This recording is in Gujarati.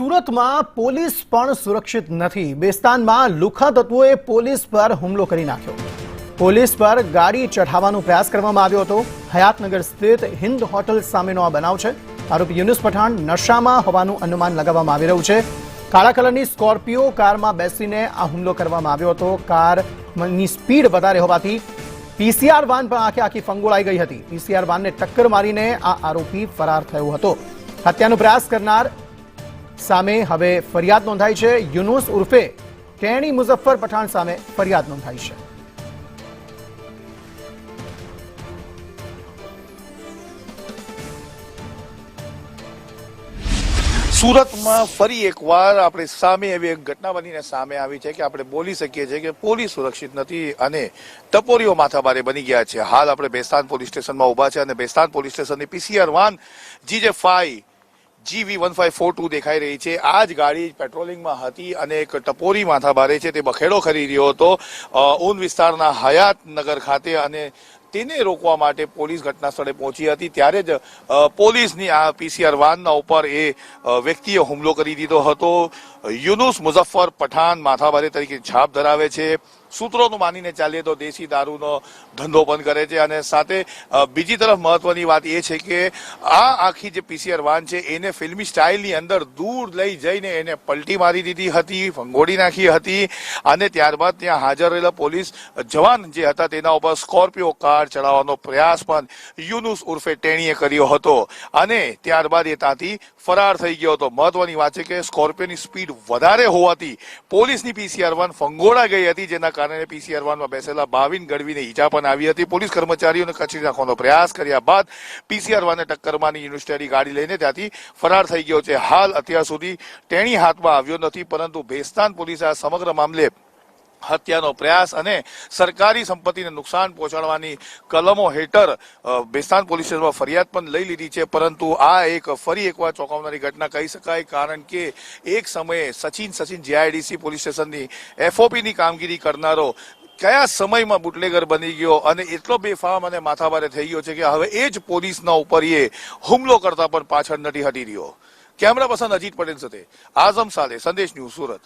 સુરતમાં પોલીસ પણ સુરક્ષિત નથી। બેસ્તાનમાં લુખ્ખા તત્વોએ પોલીસ પર હુમલો કરી નાખ્યો। પોલીસ પર ગાડી ચઢાવવાનો પ્રયાસ કરવામાં આવ્યો હતો। હયાતનગર સ્થિત હિન્દ હોટલ સામેનો આ બનાવ છે। આરોપી યુનુસ પઠાણ નશામાં હોવાનું અનુમાન લગાવવામાં આવી રહ્યું છે। કાળા કલરની સ્કોર્પિયો કારમાં બેસીને આ હુમલો કરવામાં આવ્યો હતો। કારની સ્પીડ વધારે હોવાથી પીસીઆર વાન પણ આખી ફંગોળાઈ ગઈ હતી। પીસીઆર વાનને ટક્કર મારીને આ આરોપી ફરાર થયો હતો। હત્યાનો પ્રયાસ કરનાર સામે હવે ફરિયાદ નોંધાઈ છે। યુનુસ ઉર્ફે ટેણી મુઝફ્ફર પઠાણ સામે ફરિયાદ નોંધાઈ છે। સુરતમાં ફરી એકવાર આપણે સામે એવી એક ઘટના બનીને સામે આવી છે કે આપણે બોલી શકીએ છીએ કે પોલીસ સુરક્ષિત નથી અને ટપોરીઓ માથાભારે બની ગયા છે। હાલ આપણે બેસ્તાન પોલીસ સ્ટેશનમાં ઊભા છે અને બેસ્તાન પોલીસ સ્ટેશનની પીસીઆર વાન GJ5 GV1542 દેખાઈ રહી છે। આ જ ગાડી પેટ્રોલિંગમાં હતી અને એક ટપોરી માથાભારે છે તે બખેડો કરી રહ્યો હતો ઊન વિસ્તારના હયાતનગર ખાતે અને તેને રોકવા માટે પોલીસ ઘટના સ્થળે પહોંચી હતી। ત્યારે જ પોલીસની આ પીસીઆર વાનના ઉપર એ વ્યક્તિએ હુમલો કરી દીધો હતો। યુનુસ મુઝફ્ફર પઠાણ માથાભારે તરીકે છાપ ધરાવે છે। સૂત્રોનું માનીને ચાલીએ તો દેશી દારૂનો ધંધો પણ કરે છે અને સાથે બીજી તરફ મહત્વની વાત એ છે કે આ આખી જે પીસીઆર વાન છે એને ફિલ્મી સ્ટાઇલની અંદર દૂર લઈ જઈને એને પલટી મારી દીધી હતી, ફંગોળી નાખી હતી અને ત્યારબાદ ત્યાં હાજર રહેલા પોલીસ જવાન જે હતા તેના ઉપર સ્કોર્પિયો કાર ચડાવવાનો પ્રયાસ પણ યુનુસ ઉર્ફે ટેણીએ કર્યો હતો અને ત્યારબાદ એ ત્યાંથી ફરાર થઈ ગયો હતો। મહત્વની વાત છે કે સ્કોર્પિયોની સ્પીડ વધારે હોવાથી પોલીસની પીસીઆર વાન ફંગોળા ગઈ હતી, જેના કારણે પીસીઆર વાનમાં બેસેલા 22 ગઢવીને ઈજા પણ આવી હતી। પોલીસ કર્મચારીઓને કચડી નાખવાનો પ્રયાસ કર્યા બાદ પીસીઆર વાનને ટક્કર મારી યુનિસ્ટેરી ગાડી લઈને ત્યાંથી ફરાર થઈ ગયો છે। હાલ અત્યાર સુધી ટેણી હાથમાં આવ્યો નથી, પરંતુ બેસ્તાન પોલીસે આ સમગ્ર મામલે હત્યાનો પ્રયાસ અને સરકારી સંપત્તિને નુકસાન પહોંચાડવાની કલમો હેઠળ બેસ્તાન પોલીસ સ્ટેશનમાં ફરિયાદ પણ લઈ લીધી છે। પરંતુ આ એક ફરી એકવાર ચોંકાવનારી ઘટના કહી શકાય, કારણ કે એક સમયે સચિન GIDC પોલીસ સ્ટેશનની FOPની કામગીરી કરનારો કયા સમયમાં બુટલેગર બની ગયો અને એટલો બેફામ અને માથાભારે થઈ ગયો છે કે હવે એ જ પોલીસના ઉપર એ હુમલો કરતા પણ પાછળ નથી હટી રહ્યો। કેમેરા પર્સન અજીત પટેલ સાથે આઝમ સાલે, સંદેશ ન્યૂઝ, સુરત।